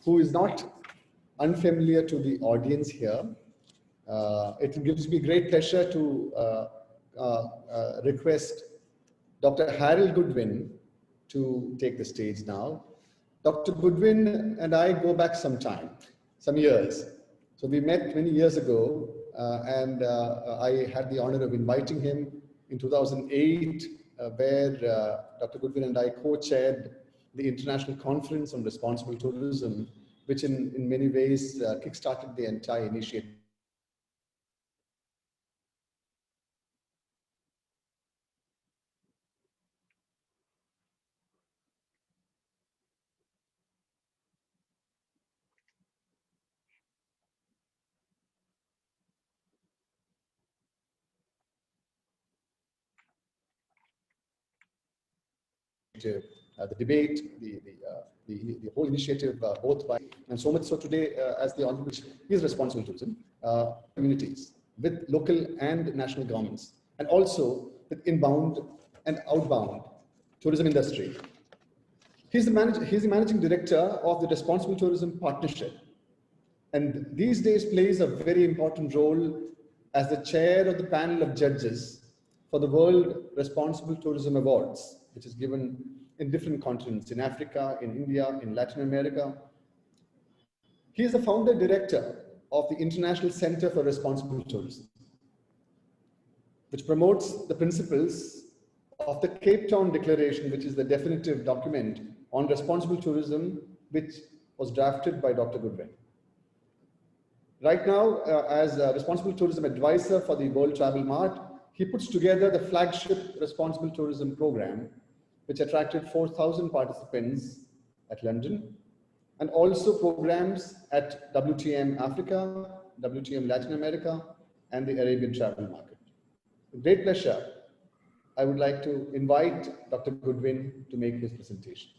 who is not unfamiliar to the audience here, it gives me great pleasure to request Dr. Harold Goodwin to take the stage now. Dr. Goodwin and I go back some time, some years. So we met many years ago, and I had the honor of inviting him in 2008, where Dr. Goodwin and I co-chaired the International Conference on Responsible Tourism, which in many ways kickstarted the entire initiative. The debate, the whole initiative, both by, and so much so today, as the Honorable is responsible tourism, communities with local and national governments, and also with inbound and outbound tourism industry. He's the managing director of the Responsible Tourism Partnership, and these days plays a very important role as the chair of the panel of judges for the World Responsible Tourism Awards, which is given in different continents, in Africa, in India, in Latin America. He is the founder director of the International Center for Responsible Tourism, which promotes the principles of the Cape Town Declaration, which is the definitive document on responsible tourism, which was drafted by Dr. Goodwin. Right now, as a responsible tourism advisor for the World Travel Mart, he puts together the flagship responsible tourism program, which attracted 4,000 participants at London, and also programs at WTM Africa, WTM Latin America, and the Arabian travel market. With great pleasure, I would like to invite Dr. Goodwin to make his presentation.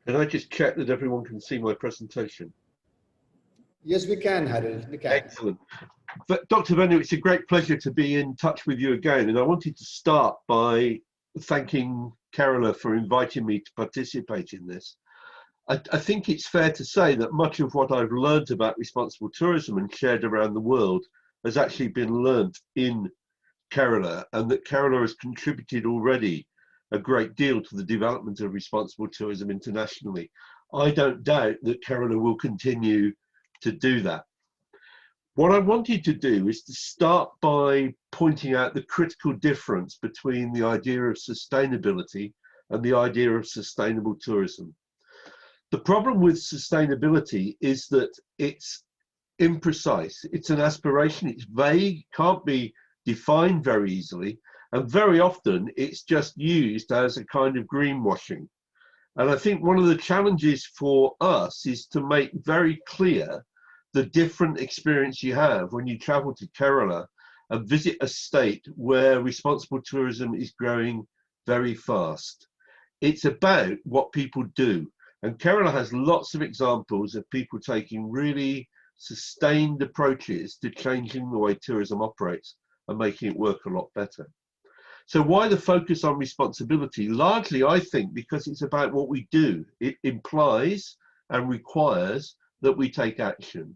Can I just check that everyone can see my presentation? Yes, we can, Harold. We can. Excellent. But Dr. Venu, it's a great pleasure to be in touch with you again. And I wanted to start by thanking Kerala for inviting me to participate in this. I think it's fair to say that much of what I've learned about responsible tourism and shared around the world has actually been learnt in Kerala, and that Kerala has contributed already a great deal to the development of responsible tourism internationally. I don't doubt that Kerala will continue to do that. What I wanted to do is to start by pointing out the critical difference between the idea of sustainability and the idea of sustainable tourism. The problem with sustainability is that it's imprecise, it's an aspiration, it's vague, can't be defined very easily, and very often it's just used as a kind of greenwashing. And I think one of the challenges for us is to make very clear the different experience you have when you travel to Kerala and visit a state where responsible tourism is growing very fast. It's about what people do. And Kerala has lots of examples of people taking really sustained approaches to changing the way tourism operates and making it work a lot better. So why the focus on responsibility? Largely, I think, because it's about what we do. It implies and requires that we take action.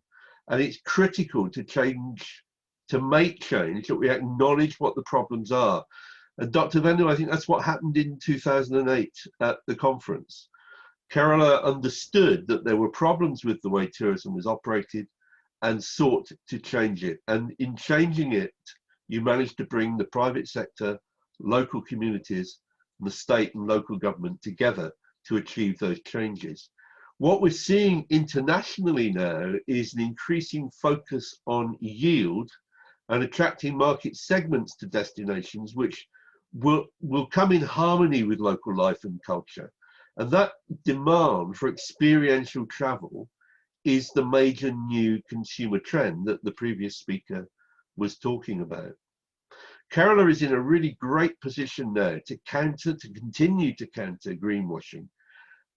And it's critical to change, to make change, that we acknowledge what the problems are. And Dr. Venu, I think that's what happened in 2008 at the conference. Kerala understood that there were problems with the way tourism was operated and sought to change it. And in changing it, you managed to bring the private sector, local communities, and the state and local government together to achieve those changes. What we're seeing internationally now is an increasing focus on yield and attracting market segments to destinations which will come in harmony with local life and culture. And that demand for experiential travel is the major new consumer trend that the previous speaker was talking about. Kerala is in a really great position now to continue to counter greenwashing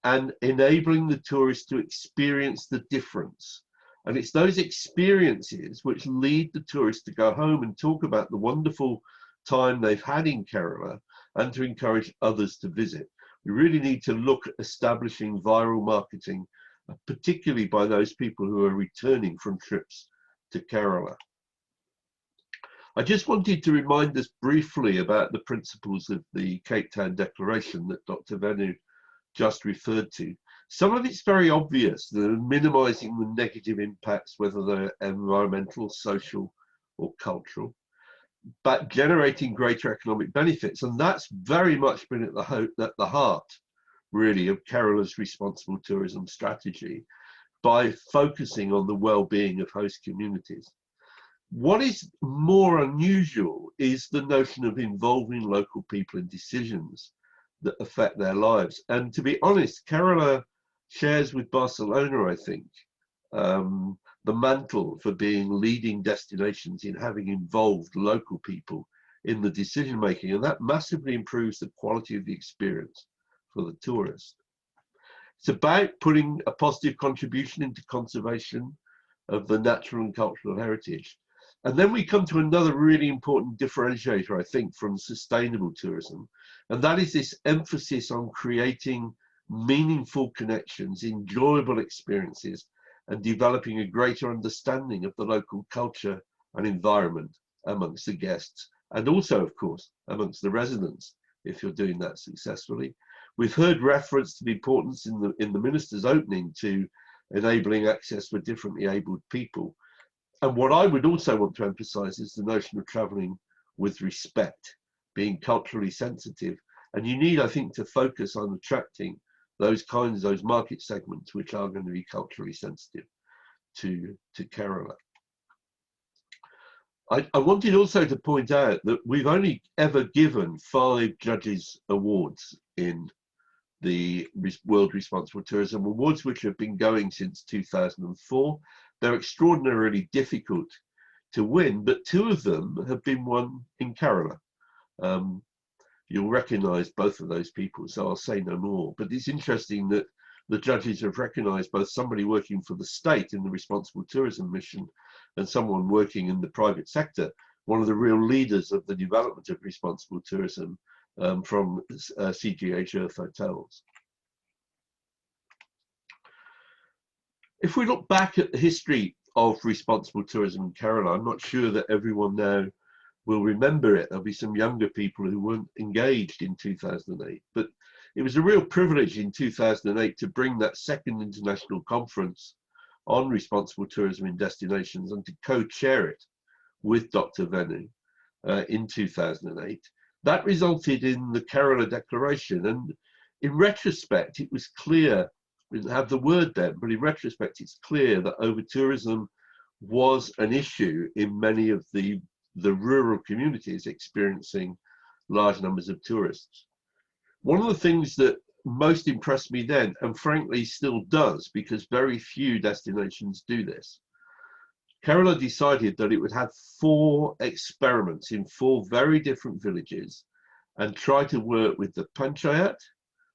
and enabling the tourist to experience the difference. And it's those experiences which lead the tourist to go home and talk about the wonderful time they've had in Kerala and to encourage others to visit. We really need to look at establishing viral marketing, particularly by those people who are returning from trips to Kerala. I just wanted to remind us briefly about the principles of the Cape Town Declaration that Dr. Venu just referred to. Some of it's very obvious, the minimizing the negative impacts, whether they're environmental, social, or cultural, but generating greater economic benefits. And that's very much been at the heart, really, of Kerala's responsible tourism strategy by focusing on the well-being of host communities. What is more unusual is the notion of involving local people in decisions that affect their lives. And to be honest, Kerala shares with Barcelona, I think, the mantle for being leading destinations in having involved local people in the decision making, and that massively improves the quality of the experience for the tourist. It's about putting a positive contribution into conservation of the natural and cultural heritage. And then we come to another really important differentiator, I think, from sustainable tourism, and that is this emphasis on creating meaningful connections, enjoyable experiences, and developing a greater understanding of the local culture and environment amongst the guests, and also, of course, amongst the residents, if you're doing that successfully. We've heard reference to the importance in the minister's opening to enabling access for differently abled people. And what I would also want to emphasize is the notion of traveling with respect, being culturally sensitive. And you need, I think, to focus on attracting those market segments which are going to be culturally sensitive to Kerala. I wanted also to point out that we've only ever given 5 judges awards in the World Responsible Tourism Awards, which have been going since 2004. They're extraordinarily difficult to win, but 2 of them have been won in Kerala. You'll recognize both of those people, so I'll say no more. But it's interesting that the judges have recognized both somebody working for the state in the Responsible Tourism Mission and someone working in the private sector, one of the real leaders of the development of responsible tourism from CGH Earth Hotels. If we look back at the history of responsible tourism in Kerala, I'm not sure that everyone now will remember it. There'll be some younger people who weren't engaged in 2008, but it was a real privilege in 2008 to bring that second international conference on responsible tourism in destinations and to co-chair it with Dr. Venu in 2008. That resulted in the Kerala Declaration, and in retrospect, it was clear, we didn't have the word then, but in retrospect, it's clear that over-tourism was an issue in many of the rural communities experiencing large numbers of tourists. One of the things that most impressed me then, and frankly still does, because very few destinations do this, Kerala decided that it would have 4 experiments in 4 very different villages and try to work with the panchayat,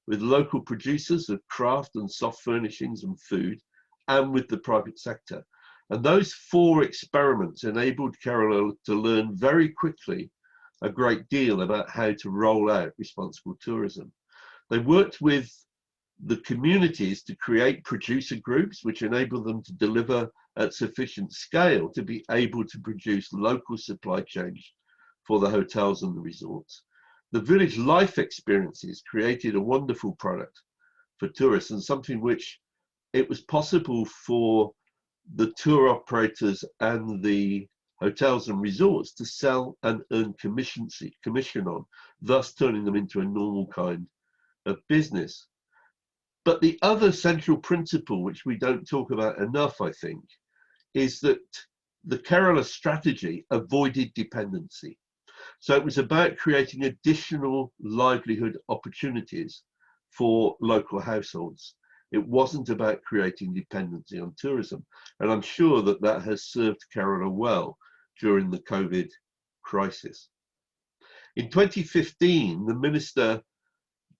with local producers of craft and soft furnishings and food, and with the private sector. And those 4 experiments enabled Kerala to learn very quickly a great deal about how to roll out responsible tourism. They worked with the communities to create producer groups, which enabled them to deliver at sufficient scale to be able to produce local supply chains for the hotels and the resorts. The village life experiences created a wonderful product for tourists, and something which it was possible for the tour operators and the hotels and resorts to sell and earn commission on, thus turning them into a normal kind of business. But the other central principle, which we don't talk about enough, I think, is that the Kerala strategy avoided dependency. So it was about creating additional livelihood opportunities for local households. It wasn't about creating dependency on tourism. And I'm sure that that has served Kerala well during the COVID crisis. In 2015, the minister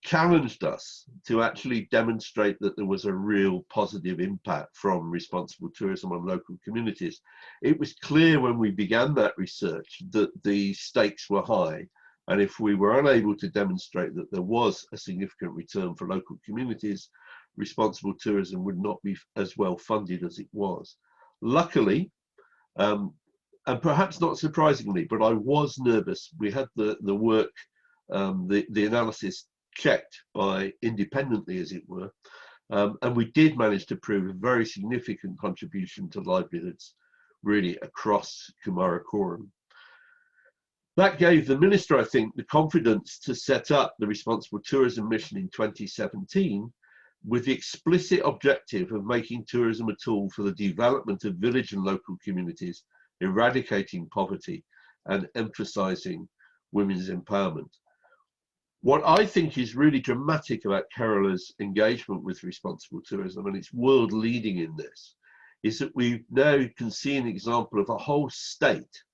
challenged us to actually demonstrate that there was a real positive impact from responsible tourism on local communities. It was clear when we began that research that the stakes were high And if we were unable to demonstrate that there was a significant return for local communities, responsible tourism would not be as well funded as it was. Luckily, and perhaps not surprisingly, but I was nervous. We had the work, the analysis checked by independently, as it were, and we did manage to prove a very significant contribution to livelihoods really across Kumarakoram. That gave the minister, I think, the confidence to set up the Responsible Tourism Mission in 2017 with the explicit objective of making tourism a tool for the development of village and local communities, eradicating poverty and emphasizing women's empowerment. What I think is really dramatic about Kerala's engagement with responsible tourism, and it's world leading in this, is that we now can see an example of a whole state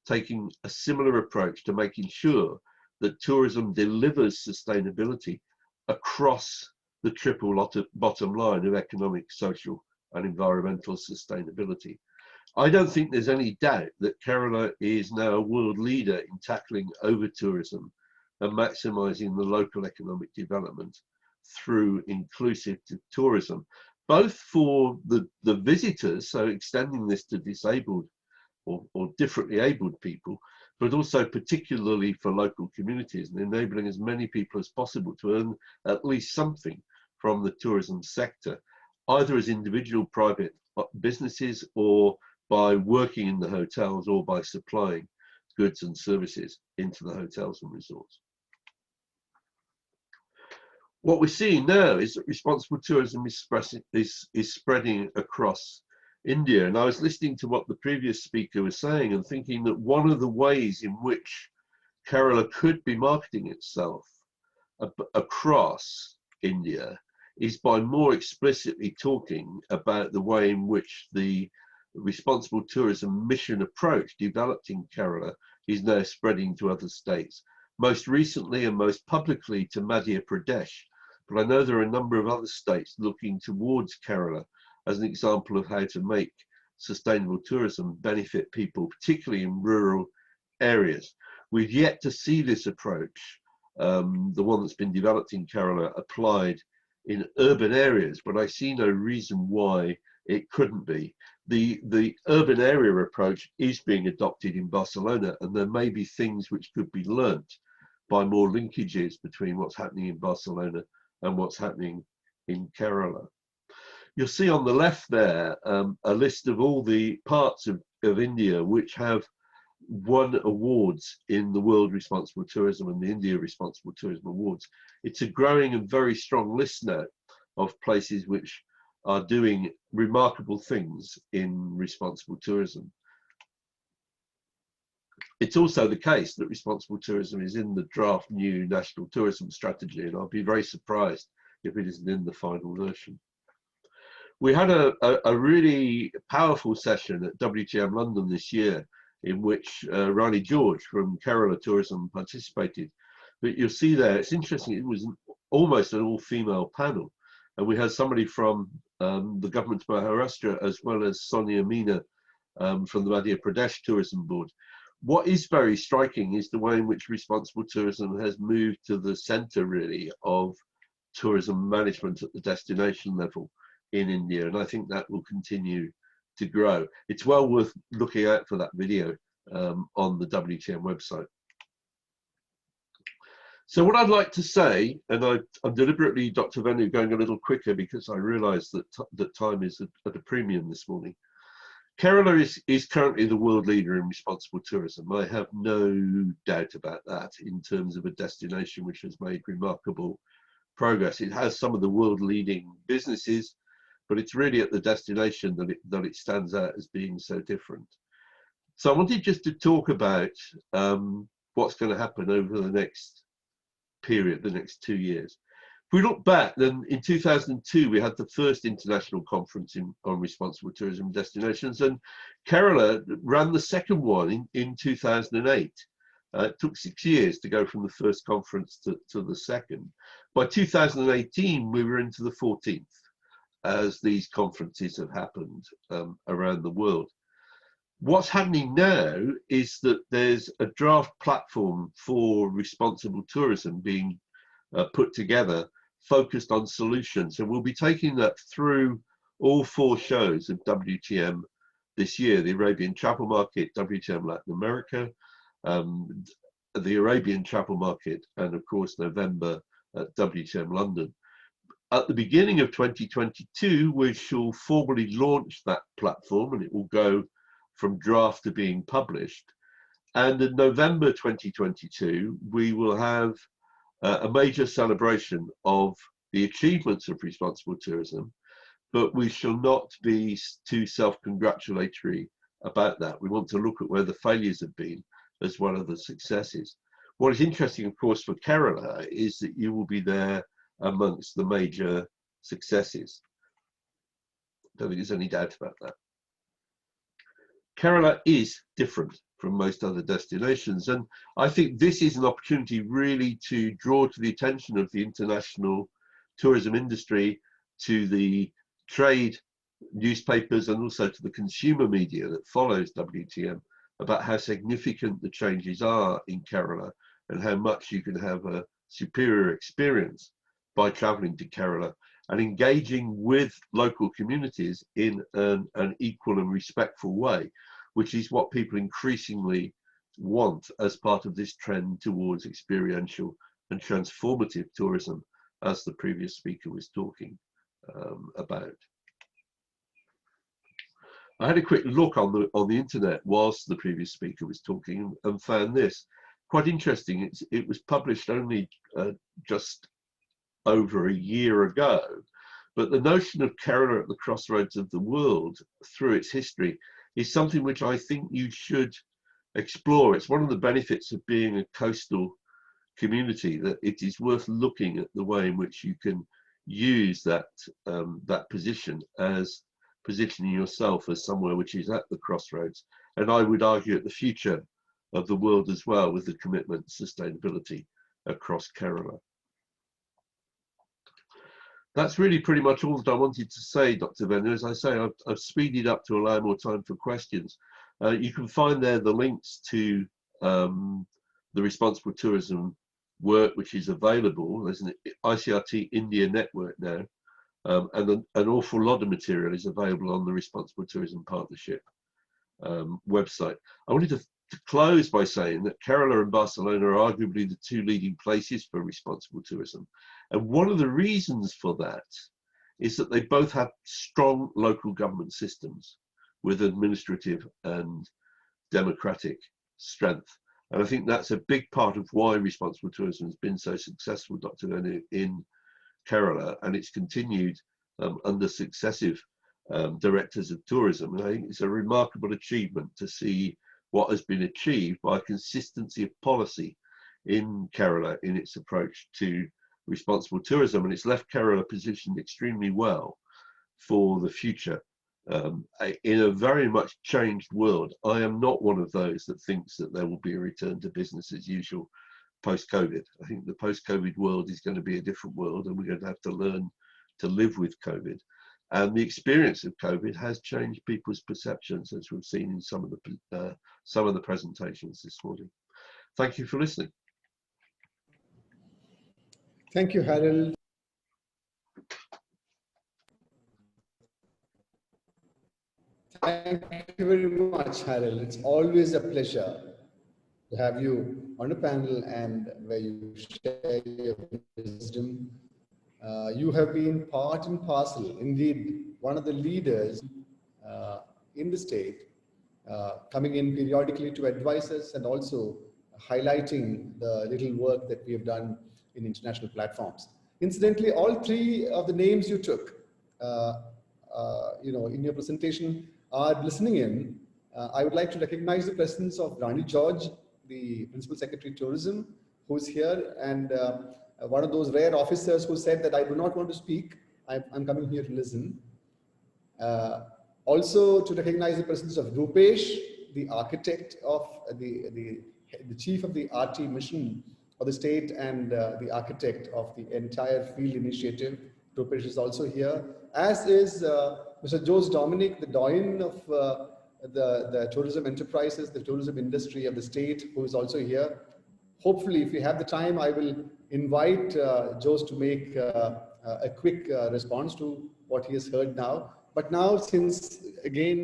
taking a similar approach to making sure that tourism delivers sustainability across the triple bottom line of economic, social and environmental sustainability. I don't think there's any doubt that Kerala is now a world leader in tackling over-tourism and maximising the local economic development through inclusive tourism, both for the visitors, so extending this to disabled or differently abled people, but also particularly for local communities and enabling as many people as possible to earn at least something from the tourism sector, either as individual private businesses or by working in the hotels or by supplying goods and services into the hotels and resorts. What we're seeing now is that responsible tourism is spreading across India. And I was listening to what the previous speaker was saying and thinking that one of the ways in which Kerala could be marketing itself across India is by more explicitly talking about the way in which the responsible tourism mission approach developed in Kerala is now spreading to other states, most recently and most publicly to Madhya Pradesh. But I know there are a number of other states looking towards Kerala as an example of how to make sustainable tourism benefit people, particularly in rural areas. We've yet to see this approach, the one that's been developed in Kerala, applied in urban areas, but I see no reason why it couldn't be. The urban area approach is being adopted in Barcelona, and there may be things which could be learnt by more linkages between what's happening in Barcelona and what's happening in Kerala. You'll see on the left there a list of all the parts of India which have won awards in the World Responsible Tourism and the India Responsible Tourism Awards. It's a growing and very strong list now of places which are doing remarkable things in responsible tourism. It's also the case that responsible tourism is in the draft new National Tourism Strategy, and I'll be very surprised if it isn't in the final version. We had a really powerful session at WTM London this year in which Rani George from Kerala Tourism participated. But you'll see there, it's interesting, it was almost an all-female panel. And we had somebody from the government of Maharashtra as well as Sonia Meena from the Madhya Pradesh Tourism Board. What is very striking is the way in which responsible tourism has moved to the center really of tourism management at the destination level in India, and I think that will continue to grow. It's well worth looking out for that video on the WTM website. So what I'd like to say, and I'm deliberately, Dr. Venu, going a little quicker because I realise that time is at a premium this morning. Kerala is currently the world leader in responsible tourism. I have no doubt about that in terms of a destination which has made remarkable progress. It has some of the world leading businesses, but it's really at the destination that it stands out as being so different. So I wanted just to talk about what's going to happen over the next period, the next 2 years. If we look back, then in 2002, we had the first international conference on responsible tourism destinations, and Kerala ran the second one in 2008. It took 6 years to go from the first conference to the second. By 2018, we were into the 14th, as these conferences have happened around the world. What's happening now is that there's a draft platform for responsible tourism being put together, focused on solutions. And we'll be taking that through all 4 shows of WTM this year: the Arabian Travel Market, WTM Latin America, the Arabian Travel Market, and of course November at WTM London. At the beginning of 2022, we shall formally launch that platform, and it will go from draft to being published. And in November 2022, we will have a major celebration of the achievements of responsible tourism, but we shall not be too self-congratulatory about that. We want to look at where the failures have been as well as the successes. What is interesting, of course, for Kerala is that you will be there amongst the major successes. Don't think there's any doubt about that. Kerala is different from most other destinations, and I think this is an opportunity really to draw to the attention of the international tourism industry, to the trade newspapers, and also to the consumer media that follows WTM, about how significant the changes are in Kerala and how much you can have a superior experience by traveling to Kerala and engaging with local communities in an equal and respectful way, which is what people increasingly want as part of this trend towards experiential and transformative tourism, as the previous speaker was talking about. I had a quick look on the internet whilst the previous speaker was talking and found this quite interesting. It was published only just over a year ago, but the notion of Kerala at the crossroads of the world through its history is something which I think you should explore. It's one of the benefits of being a coastal community, that it is worth looking at the way in which you can use that position as positioning yourself as somewhere which is at the crossroads, and I would argue at the future of the world as well, with the commitment to sustainability across Kerala. That's really pretty much all that I wanted to say, Dr. Venu. As I say, I've speeded up to allow more time for questions. You can find there the links to the responsible tourism work which is available. There's an ICRT India network now, and an awful lot of material is available on the Responsible Tourism Partnership website. I wanted to close by saying that Kerala and Barcelona are arguably the 2 leading places for responsible tourism. And one of the reasons for that is that they both have strong local government systems with administrative and democratic strength. And I think that's a big part of why responsible tourism has been so successful, Dr. Venu, in Kerala, and it's continued under successive directors of tourism. And I think it's a remarkable achievement to see what has been achieved by consistency of policy in Kerala in its approach to responsible tourism, and it's left Kerala positioned extremely well for the future. In a very much changed world, I am not one of those that thinks that there will be a return to business as usual post-COVID. I think the post-COVID world is going to be a different world, and we're going to have to learn to live with COVID. And the experience of COVID has changed people's perceptions, as we've seen in some of the presentations this morning. Thank you for listening. Thank you, Harold. Thank you very much, Harold. It's always a pleasure to have you on a panel and where you share your wisdom. You have been part and parcel, indeed, one of the leaders in the state, coming in periodically to advise us and also highlighting the little work that we have done in international platforms. Incidentally, all 3 of the names you took, in your presentation are listening in. I would like to recognize the presence of Rani George, the Principal Secretary Tourism, who's here, and one of those rare officers who said that I do not want to speak, I'm coming here to listen. Also to recognize the presence of Rupesh, the architect of the chief of the RT mission of the state and the architect of the entire field initiative. Rupesh is also here, as is Mr. Jose Dominic, the doyen of the tourism enterprises, the tourism industry of the state, who is also here. Hopefully, if we have the time, I will invite Jose to make a quick response to what he has heard now. But now, since again,